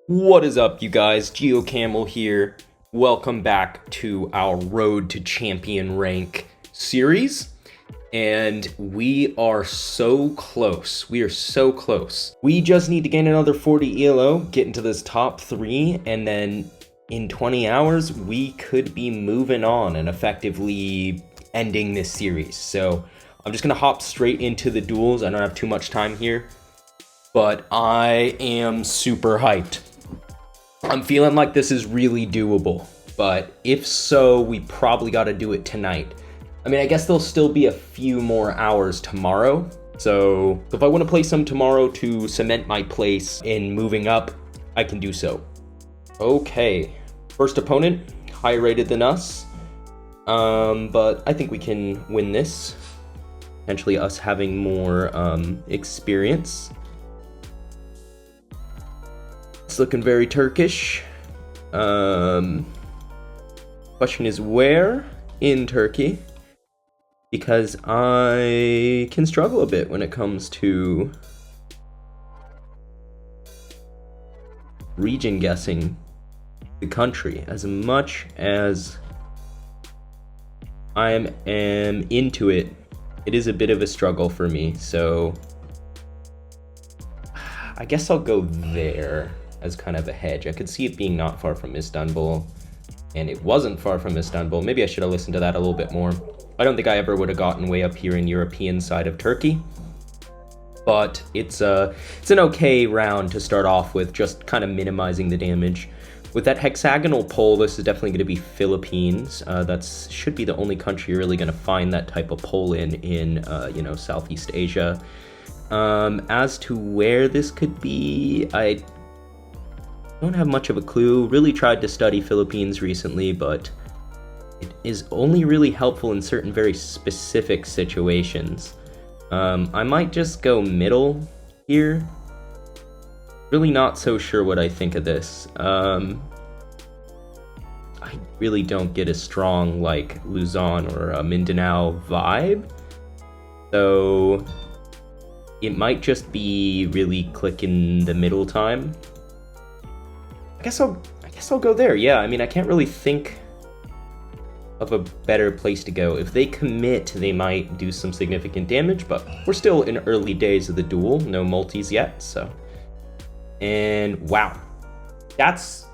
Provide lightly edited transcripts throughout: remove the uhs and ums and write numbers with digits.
What is up, you guys? GeoCamel here. Welcome back to our Road to Champion Rank series. And we are so close. We are so close. We just need to gain another 40 ELO, get into this top 3, and then in 20 hours, we could be moving on and effectively ending this series. So I'm just going to hop straight into the duels. I don't have too much time here, but I am super hyped. I'm feeling like this is really doable, but if so, we probably got to do it tonight. I mean, I guess there'll still be a few more hours tomorrow, so if I want to play some tomorrow to cement my place in moving up, I can do so. Okay, first opponent, higher rated than us, but I think we can win this. Potentially us having more experience. It's looking very Turkish. Question is where in Turkey? Because I can struggle a bit when it comes to region guessing the country. As much as I am into it, it is a bit of a struggle for me. So I guess I'll go there as kind of a hedge. I could see it being not far from Istanbul, and it wasn't far from Istanbul. Maybe I should have listened to that a little bit more. I don't think I ever would have gotten way up here in European side of Turkey, but it's an okay round to start off with, just kind of minimizing the damage. With that hexagonal pole, this is definitely going to be Philippines. That should be the only country you're really going to find that type of pole in Southeast Asia. As to where this could be, I don't have much of a clue. Really tried to study Philippines recently, but it is only really helpful in certain very specific situations. I might just go middle here. Really not so sure what I think of this. I really don't get a strong like Luzon or Mindanao vibe, so it might just be really click in the middle time. I guess I'll go there. Yeah, I mean, I can't really think of a better place to go. If they commit, they might do some significant damage, but we're still in early days of the duel. No multis yet, so. And wow, that's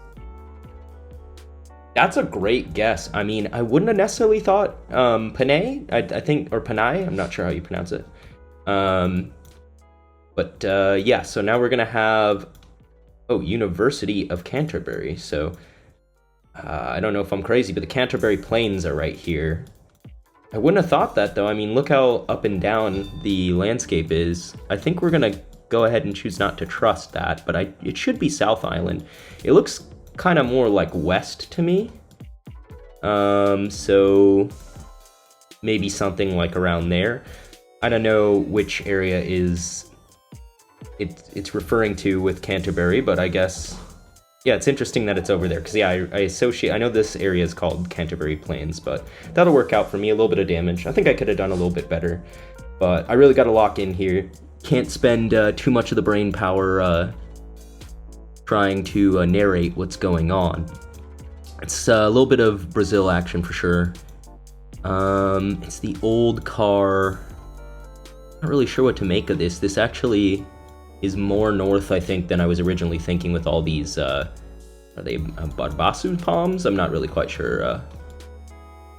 a great guess. I mean, I wouldn't have necessarily thought Panay, I think, or Panay, I'm not sure how you pronounce it. Yeah, so now we're gonna have University of Canterbury. So I don't know if I'm crazy, but the Canterbury Plains are right here. I wouldn't have thought that, though. I mean, look how up and down the landscape is. I think we're gonna go ahead and choose not to trust that, but it should be South Island. It looks kind of more like west to me. So maybe something like around there. I don't know which area it's referring to with Canterbury, but I guess, yeah, it's interesting that it's over there, because yeah, I know this area is called Canterbury Plains, but that'll work out for me. A little bit of damage. I think I could have done a little bit better, but I really got to lock in here. Can't spend too much of the brain power trying to narrate what's going on. It's a little bit of Brazil action for sure. It's the old car. Not really sure what to make of this. This actually is more north, I think, than I was originally thinking with all these, are they Barbasu palms? I'm not really quite sure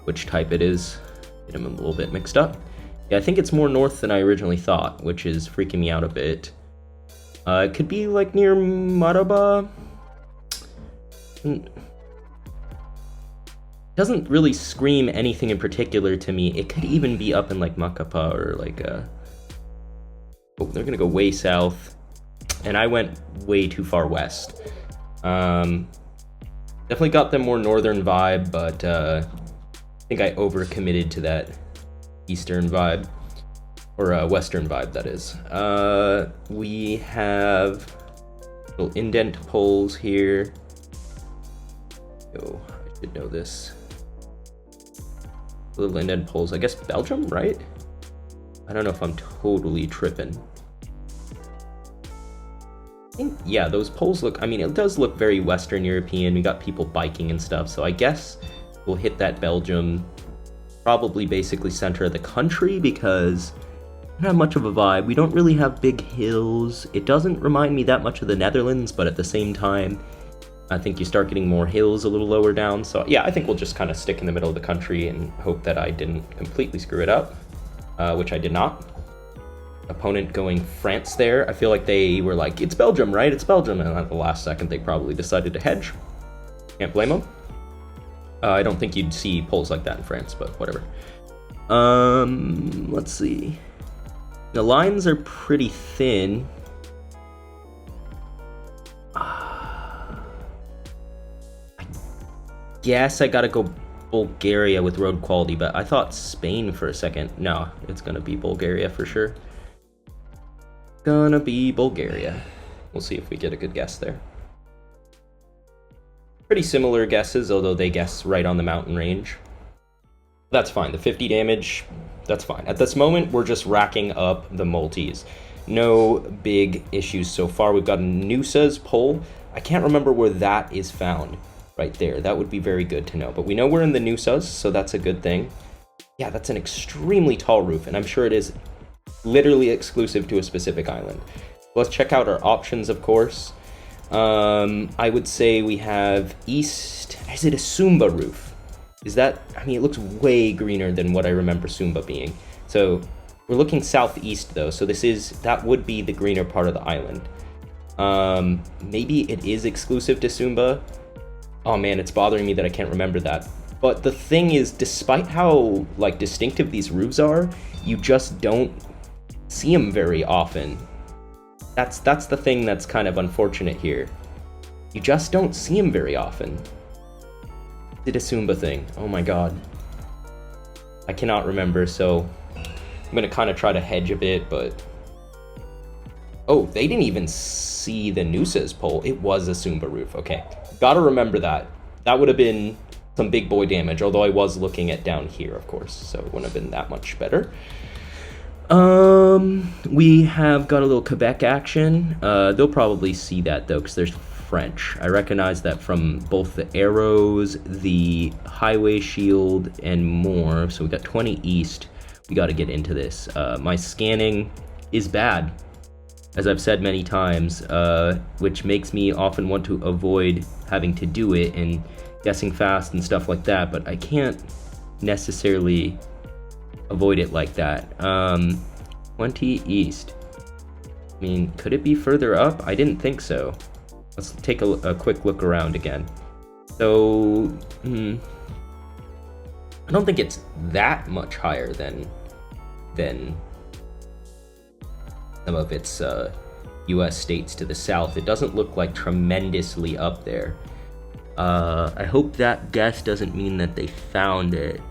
which type it is. Get them a little bit mixed up. Yeah, I think it's more north than I originally thought, which is freaking me out a bit. It could be like near Maraba. Doesn't really scream anything in particular to me. It could even be up in like Macapa or like they're gonna go way south, and I went way too far west. Definitely got them more northern vibe, but I think I overcommitted to that eastern vibe, or western vibe, that is. We have little indent poles here. Oh, I should know this. Little indent poles, I guess Belgium, right? I don't know if I'm totally tripping. think, yeah, those poles look, I mean, it does look very Western European. We got people biking and stuff, so I guess we'll hit that Belgium, probably basically center of the country, because not much of a vibe. We don't really have big hills. It doesn't remind me that much of the Netherlands, but at the same time, I think you start getting more hills a little lower down. So yeah, I think we'll just kind of stick in the middle of the country and hope that I didn't completely screw it up, which I did not. Opponent going France there. I feel like they were like, it's Belgium, right? It's Belgium. And at the last second, they probably decided to hedge. Can't blame them. I don't think you'd see polls like that in France, but whatever. Let's see. The lines are pretty thin. I guess I gotta go Bulgaria with road quality, but I thought Spain for a second. No, it's gonna be Bulgaria for sure. Gonna be Bulgaria. We'll see if we get a good guess there. Pretty similar guesses, although they guess right on the mountain range. That's fine. The 50 damage, that's fine. At this moment, we're just racking up the multis. No big issues so far. We've got a Noosa's pole. I can't remember where that is found right there. That would be very good to know. But we know we're in the Noosa's, so that's a good thing. Yeah, that's an extremely tall roof, and I'm sure it is literally exclusive to a specific island. Let's check out our options, of course. I would say we have east. Is it a Sumba roof? Is that, I mean, it looks way greener than what I remember Sumba being. So we're looking southeast though, so that would be the greener part of the island. Maybe it is exclusive to Sumba. Oh man, it's bothering me that I can't remember that. But the thing is, despite how like distinctive these roofs are, you just don't see them very often. That's the thing that's kind of unfortunate here. You just don't see them very often. Did a Sumba thing. Oh my god. I cannot remember, so I'm gonna kind of try to hedge a bit, but... Oh, they didn't even see the Noosa's pole. It was a Sumba roof. Okay, gotta remember that. That would have been some big boy damage, although I was looking at down here, of course, so it wouldn't have been that much better. We have got a little Quebec action. They'll probably see that though, because there's French. I recognize that from both the arrows, the highway shield, and more. So we got 20 east. We got to get into this. My scanning is bad, as I've said many times, which makes me often want to avoid having to do it and guessing fast and stuff like that, but I can't necessarily avoid it like that. 20 east. I mean, could it be further up? I didn't think so. Let's take a quick look around again. So, I don't think it's that much higher than some of its US states to the south. It doesn't look like tremendously up there. I hope that guess doesn't mean that they found it.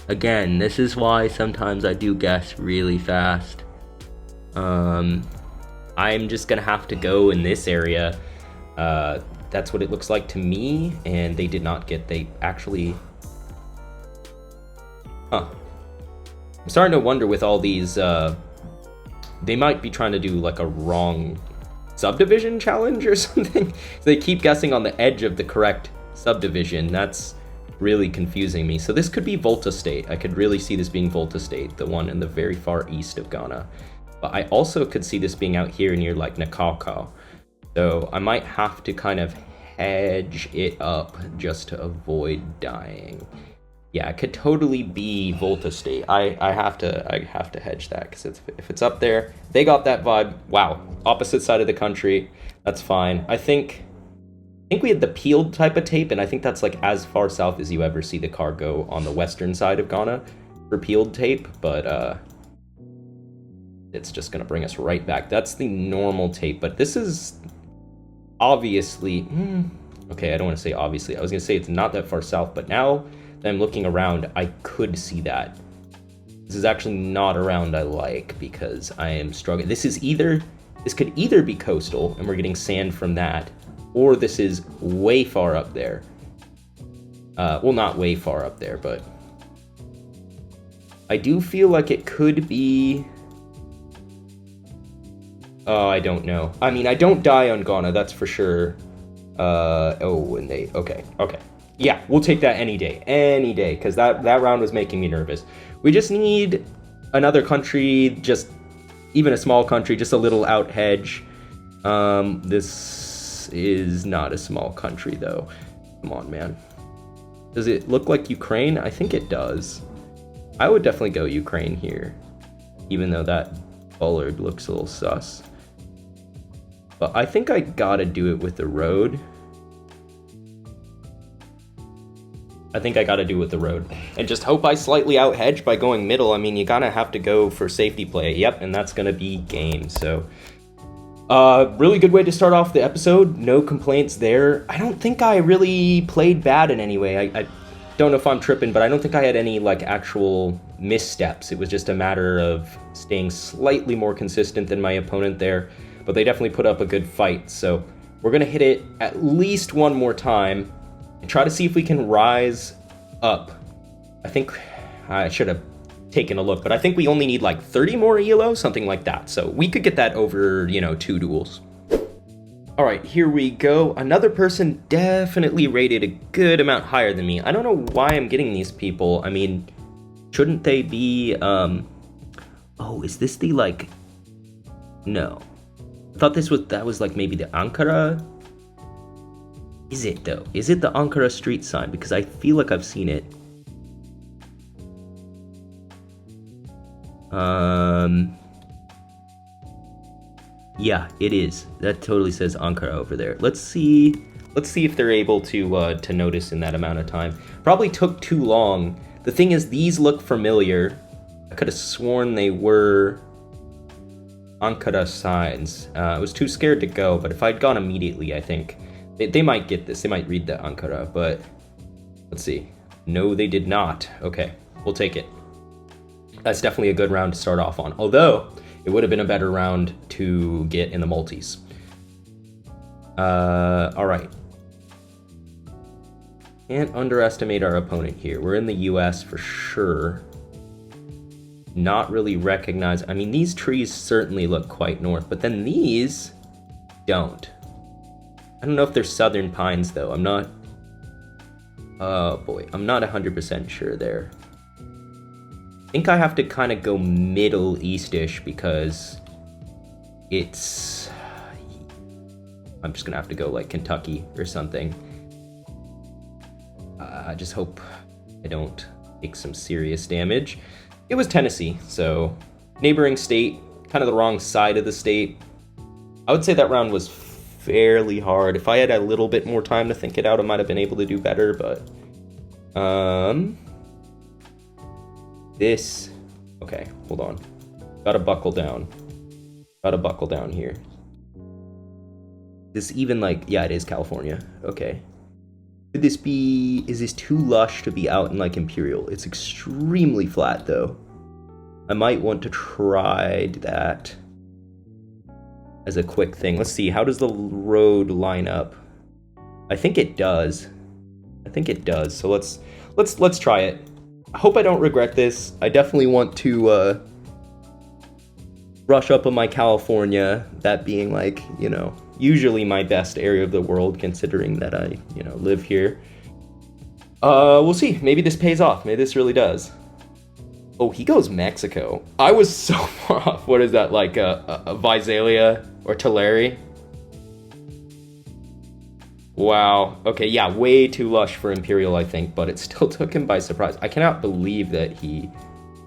Again, this is why sometimes I do guess really fast. I'm just gonna have to go in this area. That's what it looks like to me, and they did not get, they actually... Huh. I'm starting to wonder with all these, they might be trying to do like a wrong subdivision challenge or something. So they keep guessing on the edge of the correct subdivision. That's really confusing me. So this could be Volta State. I could really see this being Volta State, the one in the very far east of Ghana. But I also could see this being out here near like Nakaka. So I might have to kind of hedge it up just to avoid dying. Yeah, it could totally be Volta State. I have to hedge that, because if it's up there, they got that vibe. Wow, opposite side of the country. That's fine. I think we had the peeled type of tape, and I think that's like as far south as you ever see the car go on the western side of Ghana for peeled tape, but it's just gonna bring us right back. That's the normal tape, but this is obviously, okay, I don't want to say obviously. I was gonna say it's not that far south, but now that I'm looking around, I could see that. This is actually not around I like, because I am struggling. This could either be coastal, and we're getting sand from that, or this is way far up there. Well, not way far up there, but I do feel like it could be... Oh, I don't know. I mean, I don't die on Ghana, that's for sure. Oh, and they, okay. Yeah, we'll take that any day, because that round was making me nervous. We just need another country, just even a small country, just a little out hedge. This is not a small country, though. Come on, man. Does it look like Ukraine? I think it does. I would definitely go Ukraine here, even though that bullard looks a little sus. But I think I gotta do it with the road. And just hope I slightly out hedge by going middle. I mean, you gotta have to go for safety play. Yep, and that's gonna be game. So, really good way to start off the episode. No complaints there. I don't think I really played bad in any way. I don't know if I'm tripping, but I don't think I had any like actual missteps. It was just a matter of staying slightly more consistent than my opponent there. But they definitely put up a good fight. So we're gonna hit it at least one more time and try to see if we can rise up. I think I should have taken a look, but I think we only need like 30 more ELO, something like that. So we could get that over, 2 duels. All right, here we go. Another person definitely rated a good amount higher than me. I don't know why I'm getting these people. I mean, shouldn't they be, oh, is this the like, no. I thought that was like maybe the Ankara. Is it though? Is it the Ankara street sign? Because I feel like I've seen it. Yeah, it is. That totally says Ankara over there. Let's see if they're able to notice in that amount of time. Probably took too long. The thing is, these look familiar. I could have sworn they were Ankara signs. I was too scared to go, but if I'd gone immediately, I think they might get this. They might read the Ankara, but let's see. No, they did not. Okay, we'll take it. That's definitely a good round to start off on. Although, it would have been a better round to get in the multis. All right. Can't underestimate our opponent here. We're in the US for sure. Not really recognize. I mean, these trees certainly look quite north, but then these don't. I don't know if they're southern pines though. I'm not. Oh boy, I'm not 100% sure there. I think I have to kind of go Middle East-ish because it's. I'm just gonna have to go like Kentucky or something. I just hope I don't take some serious damage. It was Tennessee, so neighboring state, kind of the wrong side of the state. I would say that round was fairly hard. If I had a little bit more time to think it out, I might have been able to do better, but this, okay, hold on. Gotta buckle down here. This even like, yeah, it is California. Okay. Could this be, is this too lush to be out in like Imperial? It's extremely flat though. I might want to try that as a quick thing. Let's see, how does the road line up? I think it does. So let's try it. I hope I don't regret this. I definitely want to brush up on my California, that being like, usually my best area of the world, considering that I, live here. We'll see. Maybe this pays off. Maybe this really does. Oh, he goes Mexico. I was so far off. What is that, like a Visalia or Tulare? Wow. Okay, yeah, way too lush for Imperial, I think, but it still took him by surprise. I cannot believe that he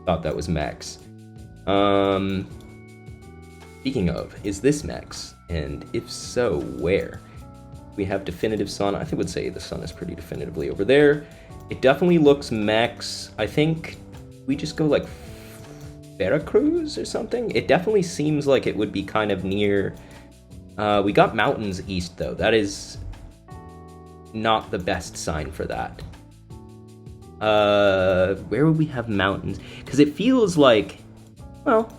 thought that was Mex. Speaking of, is this Mex? And if so, where? We have definitive sun. I think would say the sun is pretty definitively over there. It definitely looks Mex. I think we just go like Veracruz or something. It definitely seems like it would be kind of near. We got mountains east though. That is not the best sign for that. Where would we have mountains? Because it feels like, well,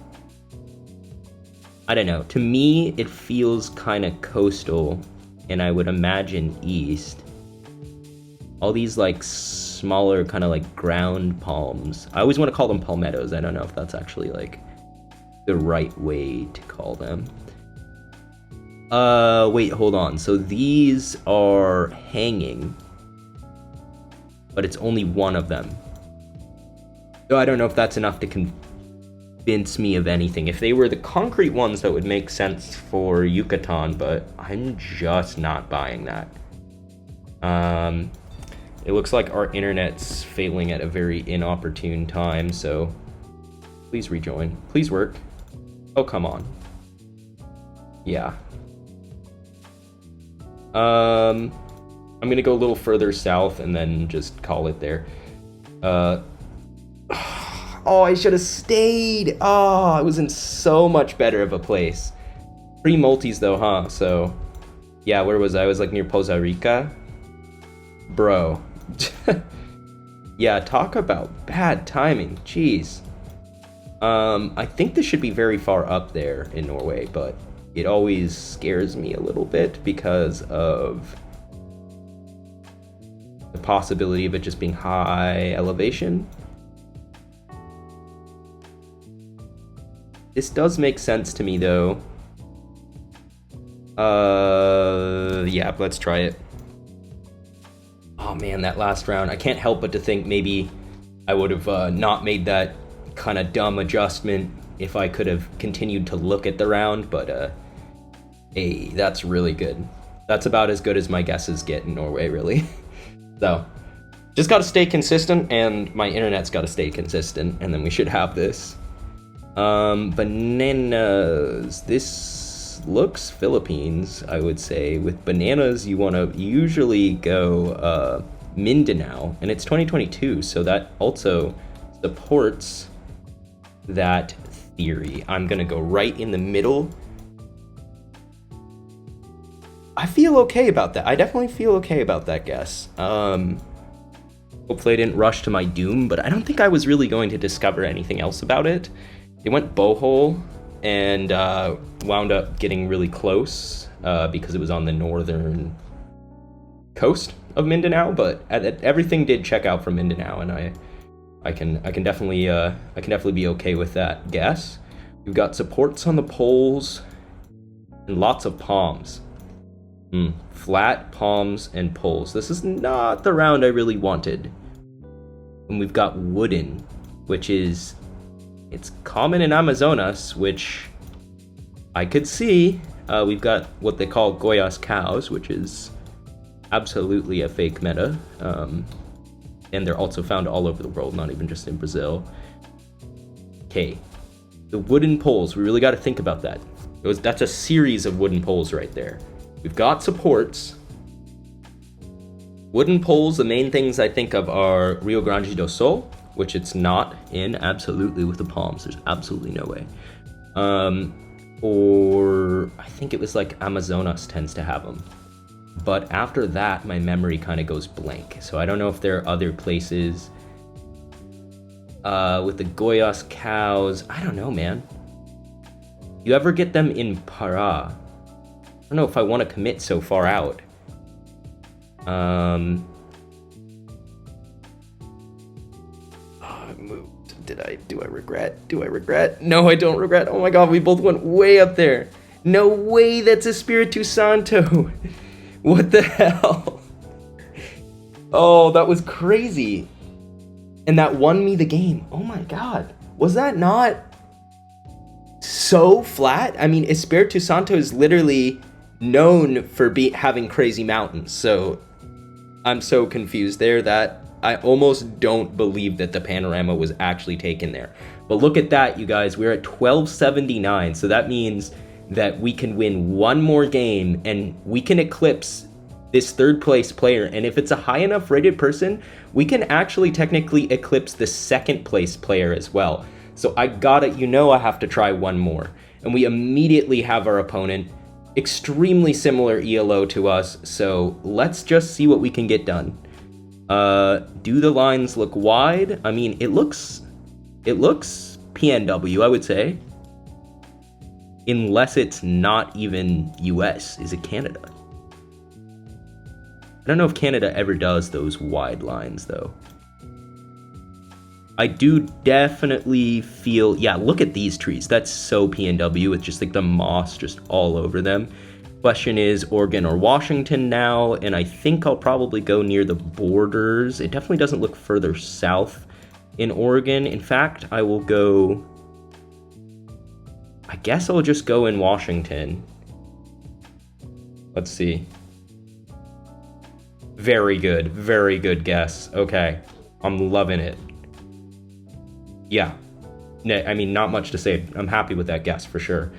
I don't know. To me, it feels kind of coastal, and I would imagine east. All these like smaller kind of like ground palms. I always want to call them palmettos. I don't know if that's actually like the right way to call them. Wait, hold on. So these are hanging, but it's only one of them. So I don't know if that's enough to convince me of anything. If they were the concrete ones, that would make sense for Yucatan, but I'm just not buying that. It looks like our internet's failing at a very inopportune time, so please rejoin. Please work. Oh, come on. Yeah. I'm gonna go a little further south and then just call it there. Oh, I should have stayed. Oh, I was in so much better of a place. Free multis though, huh? So, yeah, where was I? I was like near Poza Rica. Bro. Yeah, talk about bad timing. Jeez. I think this should be very far up there in Norway, but it always scares me a little bit because of the possibility of it just being high elevation. This does make sense to me though. Yeah, let's try it. Oh man, that last round, I can't help but to think maybe I would have not made that kind of dumb adjustment if I could have continued to look at the round, but hey, that's really good. That's about as good as my guesses get in Norway, really. So, just gotta stay consistent, and my internet's gotta stay consistent, and then we should have this. Bananas. This looks Philippines, I would say. With bananas, you want to usually go Mindanao, and it's 2022, so that also supports that theory. I'm gonna go right in the middle. I feel okay about that. I definitely feel okay about that guess. Hopefully I didn't rush to my doom, but I don't think I was really going to discover anything else about it. It went bowhole and wound up getting really close because it was on the northern coast of Mindanao, but everything did check out from Mindanao, and I can definitely be okay with that guess. We've got supports on the poles and lots of palms. Flat palms and poles. This is not the round I really wanted. And we've got wooden, which is, it's common in Amazonas, which I could see. We've got what they call Goiás cows, which is absolutely a fake meta. And they're also found all over the world, not even just in Brazil. Okay, the wooden poles, we really got to think about that. That's a series of wooden poles right there. We've got supports. Wooden poles, the main things I think of are Rio Grande do Sul, which it's not in, absolutely, with the palms. There's absolutely no way. Or I think it was like Amazonas tends to have them. But after that, my memory kind of goes blank. So I don't know if there are other places with the Goiás cows. I don't know, man. You ever get them in Pará? I don't know if I want to commit so far out. I moved. Do I regret? No, I don't regret. Oh my god, we both went way up there. No way, that's Espiritu Santo. What the hell? Oh, that was crazy. And that won me the game. Oh my god. Was that not so flat? I mean, Espiritu Santo is literally known for having crazy mountains, so I'm so confused there that I almost don't believe that the panorama was actually taken there. But look at that, you guys. We're at 1279, so that means that we can win one more game and we can eclipse this third place player. And if it's a high enough rated person, we can actually technically eclipse the second place player as well. So I have to try one more. And we immediately have our opponent, extremely similar ELO to us, so let's just see what we can get done. Do the lines look wide? I mean, it looks PNW, I would say. Unless it's not even US. Is it Canada? I don't know if Canada ever does those wide lines, though. I do definitely feel, yeah, look at these trees. That's so PNW with just like the moss just all over them. Question is Oregon or Washington now, and I think I'll probably go near the borders. It definitely doesn't look further south in Oregon. In fact, I will go... I guess I'll just go in Washington. Let's see. Very good guess. Okay, I'm loving it. Yeah, I mean, not much to say. I'm happy with that guess for sure.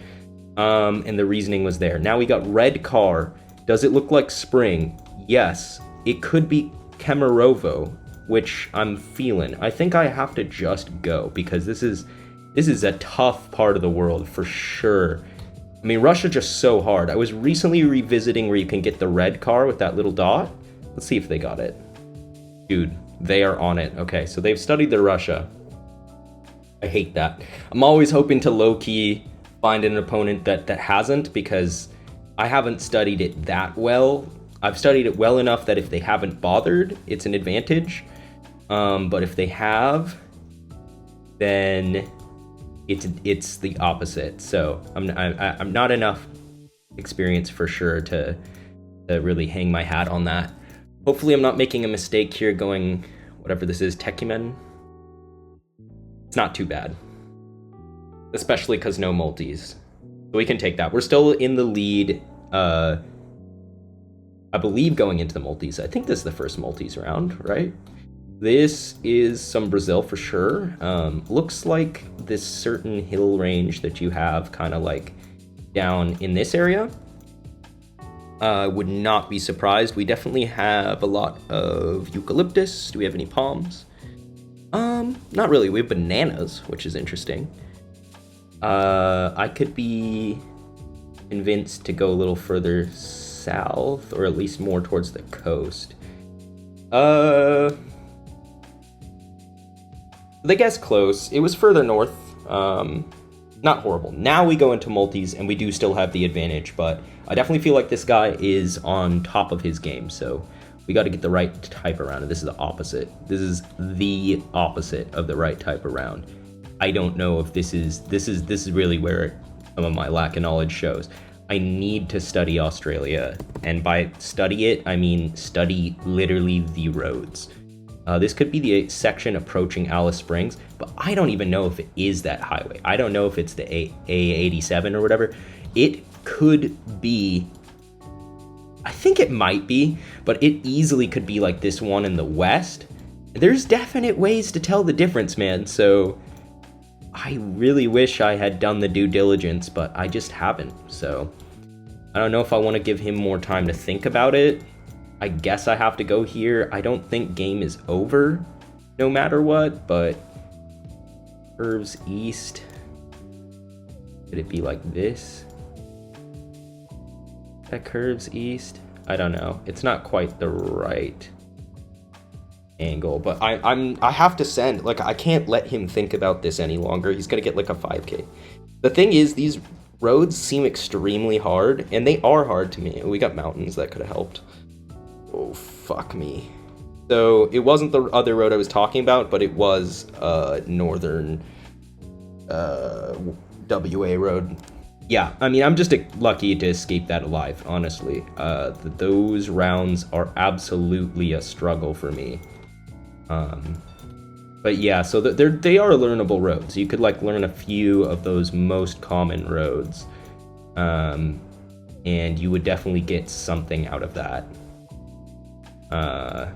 And the reasoning was there. Now we got red car. Does it look like spring? Yes. It could be Kemerovo, which I'm feeling. I think I have to just go because this is a tough part of the world for sure. I mean, Russia just so hard. I was recently revisiting where you can get the red car with that little dot. Let's see if they got it. Dude, they are on it. Okay, so they've studied their Russia. I hate that. I'm always hoping to low-key find an opponent that hasn't, because I haven't studied it that well. I've studied it well enough that if they haven't bothered, it's an advantage. But if they have, then it's the opposite. So I'm not enough experience for sure to really hang my hat on that. Hopefully I'm not making a mistake here going whatever this is, Techiman. It's not too bad. Especially because no multis. So we can take that. We're still in the lead, I believe, going into the multis. I think this is the first multis round, right? This is some Brazil for sure. Looks like this certain hill range that you have kind of like down in this area. Would not be surprised. We definitely have a lot of eucalyptus. Do we have any palms? Not really. We have bananas, which is interesting. I could be convinced to go a little further south, or at least more towards the coast. They guess close. It was further north. Not horrible. Now we go into multis, and we do still have the advantage, but I definitely feel like this guy is on top of his game, so we got to get the right type around, and this is the opposite. This is the opposite of the right type around. I don't know if this is really where some of my lack of knowledge shows. I need to study Australia, and by study it, I mean study literally the roads. This could be the section approaching Alice Springs, but I don't even know if it is that highway. I don't know if it's the A87 or whatever. It could be, I think it might be, but it easily could be like this one in the west. There's definite ways to tell the difference, man, so I really wish I had done the due diligence, but I just haven't, so I don't know if I want to give him more time to think about it. I guess I have to go here. I don't think game is over no matter what, but curves east. Could it be like this? That curves east? I don't know. It's not quite the right angle, but I have to send. Like, I can't let him think about this any longer. He's gonna get like a 5K. The thing is, these roads seem extremely hard, and they are hard to me. We got mountains that could have helped. Oh, fuck me. So it wasn't the other road I was talking about, but it was northern WA road. Yeah, I mean, I'm just lucky to escape that alive, honestly. Those rounds are absolutely a struggle for me. But yeah, so they are learnable roads. You could like learn a few of those most common roads, and you would definitely get something out of that. I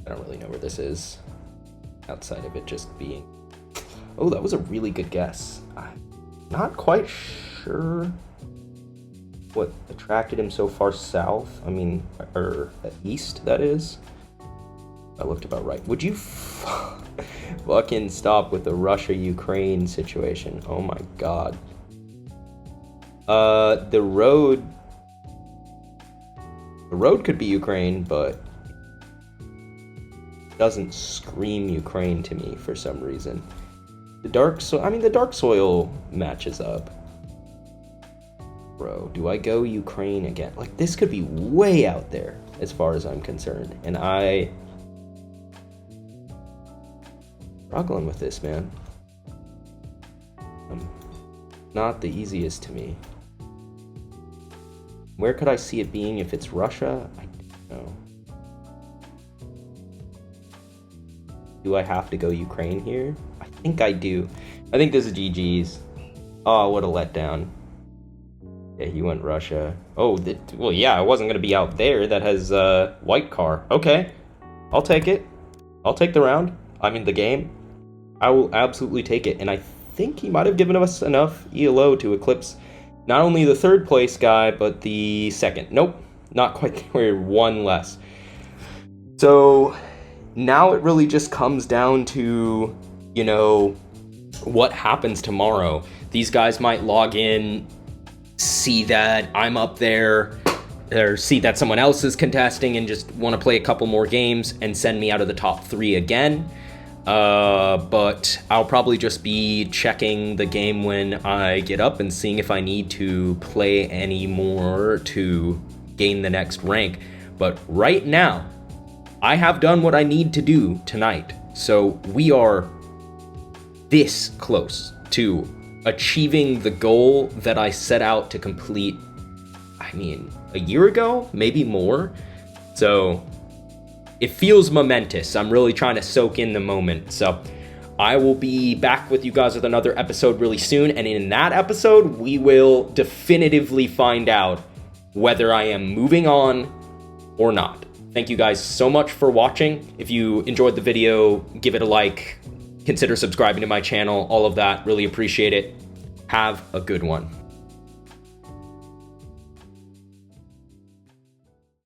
don't really know where this is, outside of it just being... Oh, that was a really good guess. I'm not quite sure what attracted him so far south. I mean, or east, that is. I looked about right. Would you fucking stop with the Russia-Ukraine situation? Oh my god. The road could be Ukraine, but it doesn't scream Ukraine to me for some reason. The dark soil matches up. Bro, do I go Ukraine again? Like, this could be way out there as far as I'm concerned, and I'm struggling with this, man. not the easiest to me. Where could I see it being if it's Russia? I don't know. Do I have to go Ukraine here? I think I do. I think this is GG's. Oh, what a letdown. Yeah, he went Russia. Oh, well, yeah, I wasn't going to be out there. That has white car. Okay, I'll take it. I'll take the round. I mean, the game. I will absolutely take it. And I think he might have given us enough ELO to eclipse not only the third place guy, but the second. Nope, not quite there. One less. So now it really just comes down to, you know, what happens tomorrow. These guys might log in, see that I'm up there, or see that someone else is contesting and just want to play a couple more games and send me out of the top 3 again. But I'll probably just be checking the game when I get up and seeing if I need to play any more to gain the next rank. But right now, I have done what I need to do tonight. So we are this close to achieving the goal that I set out to complete, I mean, a year ago, maybe more. So it feels momentous. I'm really trying to soak in the moment. So I will be back with you guys with another episode really soon. And in that episode, we will definitively find out whether I am moving on or not. Thank you guys so much for watching. If you enjoyed the video, give it a like, consider subscribing to my channel, all of that. Really appreciate it. Have a good one.